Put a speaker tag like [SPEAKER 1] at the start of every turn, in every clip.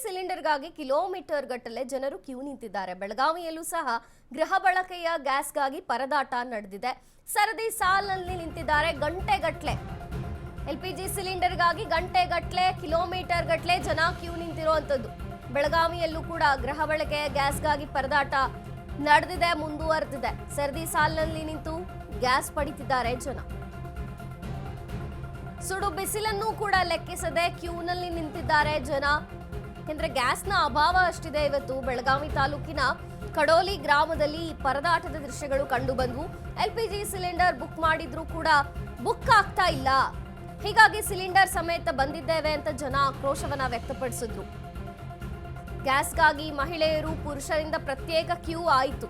[SPEAKER 1] ಸಿಲಿಂಡರ್ಗಾಗಿ kilometre ಗಟ್ಟಲೆ ಜನರು Q ನಿಂತಿದ್ದಾರೆ. ಬೆಳಗಾವಿಯಲ್ಲೂ ಸಹ ಗೃಹ ಬಳಕೆಯ ಗ್ಯಾಸ್ಗಾಗಿ ಪರದಾಟ ನಡೆದಿದೆ. ಸರದಿ ಸಾಲಿನಲ್ಲಿ ನಿಂತಿದ್ದಾರೆ ಗಂಟೆಗಟ್ಟಲೆ. LPG ಸಿಲಿಂಡರ್ಗಾಗಿ ಗಂಟೆಗಟ್ಟಲೆ, ಕಿಲೋಮೀಟರ್ ಗಟ್ಟಲೆ ಜನ ಕ್ಯೂ ನಿಂತಿರುವಂತದ್ದು. ಬೆಳಗಾವಿಯಲ್ಲೂ ಕೂಡ ಗೃಹ ಬಳಕೆಯ ಗ್ಯಾಸ್ಗಾಗಿ ಪರದಾಟ ನಡೆದಿದೆ, ಮುಂದುವರೆದಿದೆ. ಸರದಿ ಸಾಲಿನಲ್ಲಿ ನಿಂತು ಗ್ಯಾಸ್ ಪಡಿತಿದ್ದಾರೆ ಜನ. ಸುಡು ಬಿಸಿಲನ್ನು ಕೂಡ ಲೆಕ್ಕಿಸದೆ ಕ್ಯೂನಲ್ಲಿ ನಿಂತಿದ್ದಾರೆ ಜನ. ಯಾಕಂದ್ರೆ ಗ್ಯಾಸ್ನ ಅಭಾವ ಅಷ್ಟಿದೆ. ಇವತ್ತು ಬೆಳಗಾವಿ ತಾಲೂಕಿನ ಕಡೋಲಿ ಗ್ರಾಮದಲ್ಲಿ ಪರದಾಟದ ದೃಶ್ಯಗಳು ಕಂಡು ಬಂದವು. LPG ಸಿಲಿಂಡರ್ ಬುಕ್ ಮಾಡಿದ್ರು ಕೂಡ ಬುಕ್ ಆಗ್ತಾ ಇಲ್ಲ. ಹೀಗಾಗಿ ಸಿಲಿಂಡರ್ ಸಮೇತ ಬಂದಿದ್ದೇವೆ ಅಂತ ಜನ ಆಕ್ರೋಶವನ್ನ ವ್ಯಕ್ತಪಡಿಸಿದ್ರು. ಗ್ಯಾಸ್ಗಾಗಿ ಮಹಿಳೆಯರು ಪುರುಷರಿಂದ ಪ್ರತ್ಯೇಕ ಕ್ಯೂ ಆಯಿತು.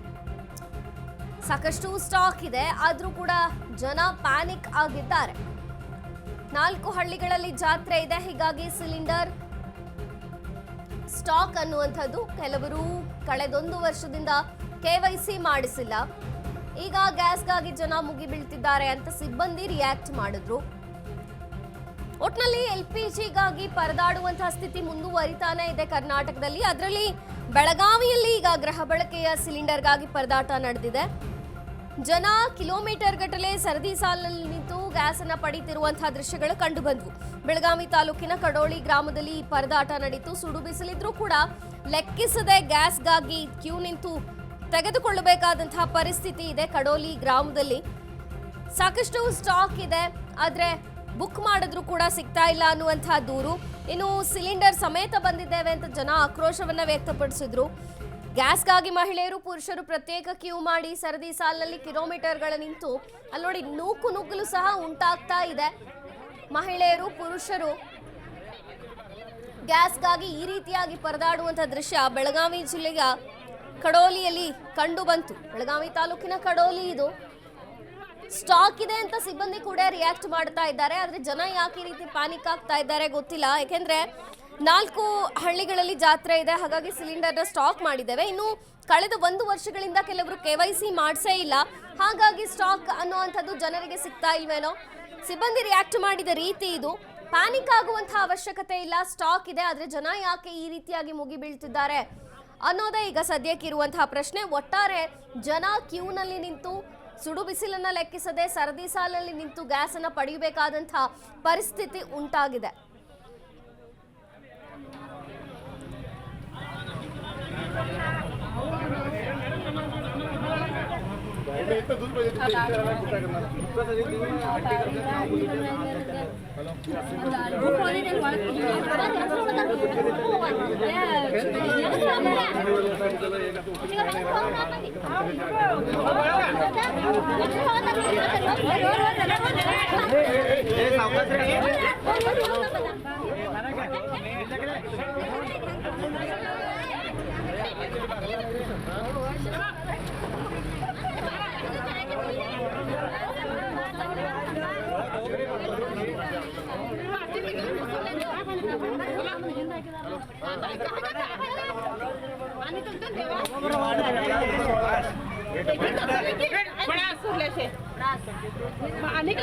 [SPEAKER 1] ಸಾಕಷ್ಟು ಸ್ಟಾಕ್ ಇದೆ, ಆದ್ರೂ ಕೂಡ ಜನ ಪ್ಯಾನಿಕ್ ಆಗಿದ್ದಾರೆ. 4 ಹಳ್ಳಿಗಳಲ್ಲಿ ಜಾತ್ರೆ ಇದೆ, ಹೀಗಾಗಿ ಸಿಲಿಂಡರ್ ಸ್ಟಾಕ್ ಅನ್ನುವಂಥದ್ದು. ಕೆಲವರು ಕಳೆದೊಂದು ವರ್ಷದಿಂದ KYC ಮಾಡಿಸಿಲ್ಲ. ಈಗ ಗ್ಯಾಸ್ಗಾಗಿ ಜನ ಮುಗಿಬೀಳ್ತಿದ್ದಾರೆ ಅಂತ ಸಿಬ್ಬಂದಿ ರಿಯಾಕ್ಟ್ ಮಾಡಿದ್ರು. ಒಟ್ನಲ್ಲಿ LPGಗಾಗಿ ಪರದಾಡುವಂತಹ ಸ್ಥಿತಿ ಮುಂದುವರಿತಾನೆ ಇದೆ ಕರ್ನಾಟಕದಲ್ಲಿ. ಅದರಲ್ಲಿ ಬೆಳಗಾವಿಯಲ್ಲಿ ಈಗ ಗೃಹ ಬಳಕೆಯ ಸಿಲಿಂಡರ್ಗಾಗಿ ಪರದಾಟ ನಡೆದಿದೆ. ಜನ ಕಿಲೋಮೀಟರ್ ಗಟ್ಟಲೆ ಸರದಿ ಸಾಲಿನಲ್ಲಿ ನಿಂತು ಗ್ಯಾಸ್ ಅನ್ನ ಪಡೆಯುತ್ತಿರುವಂತಹ ದೃಶ್ಯಗಳು ಕಂಡು ಬಂದವು. ಬೆಳಗಾವಿ ತಾಲೂಕಿನ ಕಡೋಳಿ ಗ್ರಾಮದಲ್ಲಿ ಪರದಾಟ ನಡೀತು. ಸುಡು ಬಿಸಿಲಿದ್ರೂ ಕೂಡ ಲೆಕ್ಕಿಸದೆ ಗ್ಯಾಸ್ಗಾಗಿ ಕ್ಯೂ ನಿಂತು ತೆಗೆದುಕೊಳ್ಳಬೇಕಾದಂತಹ ಪರಿಸ್ಥಿತಿ ಇದೆ. ಕಡೋಲಿ ಗ್ರಾಮದಲ್ಲಿ ಸಾಕಷ್ಟು ಸ್ಟಾಕ್ ಇದೆ, ಆದ್ರೆ ಬುಕ್ ಮಾಡಿದ್ರು ಕೂಡ ಸಿಗ್ತಾ ಇಲ್ಲ ಅನ್ನುವಂತಹ ದೂರು. ಇನ್ನು ಸಿಲಿಂಡರ್ ಸಮೇತ ಬಂದಿದ್ದೇವೆ ಅಂತ ಜನ ಆಕ್ರೋಶವನ್ನ ವ್ಯಕ್ತಪಡಿಸಿದ್ರು. ಗ್ಯಾಸ್ಗಾಗಿ ಮಹಿಳೆಯರು ಪುರುಷರು ಪ್ರತ್ಯೇಕ ಕ್ಯೂ ಮಾಡಿ ಸರದಿ ಸಾಲಿನಲ್ಲಿ ಕಿಲೋಮೀಟರ್ಗಳ ನಿಂತು ಅಲ್ಲಿ ನೋಡಿ ನುಗ್ಗಲು ಸಹ ಉಂಟಾಗ್ತಾ ಇದೆ. ಮಹಿಳೆಯರು ಪುರುಷರು ಗ್ಯಾಸ್ಗಾಗಿ ಈ ರೀತಿಯಾಗಿ ಪರದಾಡುವಂತಹ ದೃಶ್ಯ ಬೆಳಗಾವಿ ಜಿಲ್ಲೆಯ ಕಡೋಲಿಯಲ್ಲಿ ಕಂಡು ಬಂತು. ಬೆಳಗಾವಿ ತಾಲೂಕಿನ ಕಡೋಲಿ ಇದು. ಸ್ಟಾಕ್ ಇದೆ ಅಂತ ಸಿಬ್ಬಂದಿ ಕೂಡ ರಿಯಾಕ್ಟ್ ಮಾಡ್ತಾ ಇದ್ದಾರೆ. ಆದ್ರೆ ಜನ ಯಾಕೆ ಈ ರೀತಿ ಪ್ಯಾನಿಕ್ ಆಗ್ತಾ ಇದ್ದಾರೆ ಗೊತ್ತಿಲ್ಲ. ಯಾಕೆಂದ್ರೆ 4 ಹಳ್ಳಿಗಳಲ್ಲಿ ಜಾತ್ರೆ ಇದೆ, ಹಾಗಾಗಿ ಸಿಲಿಂಡರ್ನ ಸ್ಟಾಕ್ ಮಾಡಿದ್ದೇವೆ. ಇನ್ನು ಕಳೆದ 1 ವರ್ಷಗಳಿಂದ ಕೆಲವರು KYC ಮಾಡಿಸೇ ಇಲ್ಲ, ಹಾಗಾಗಿ ಸ್ಟಾಕ್ ಅನ್ನುವಂಥದ್ದು ಜನರಿಗೆ ಸಿಗ್ತಾ ಇಲ್ವೇನೋ. ಸಿಬ್ಬಂದಿ ರಿಯಾಕ್ಟ್ ಮಾಡಿದ ರೀತಿ ಇದು. ಪ್ಯಾನಿಕ್ ಆಗುವಂತಹ ಅವಶ್ಯಕತೆ ಇಲ್ಲ. ಸ್ಟಾಕ್ ಇದೆ, ಆದ್ರೆ ಜನ ಯಾಕೆ ಈ ರೀತಿಯಾಗಿ ಮುಗಿ ಬೀಳ್ತಿದ್ದಾರೆ ಅನ್ನೋದೇ ಈಗ ಸದ್ಯಕ್ಕೆ ಇರುವಂತಹ ಪ್ರಶ್ನೆ. ಒಟ್ಟಾರೆ ಜನ ಕ್ಯೂನಲ್ಲಿ ನಿಂತು ಸುಡು ಬಿಸಿಲನ್ನ ಲೆಕ್ಕಿಸದೆ ಸರದಿ ಸಾಲಲ್ಲಿ ನಿಂತು ಗ್ಯಾಸ್ ಅನ್ನ ಪಡೆಯಬೇಕಾದಂತಹ ಪರಿಸ್ಥಿತಿ ಉಂಟಾಗಿದೆ.
[SPEAKER 2] अनेक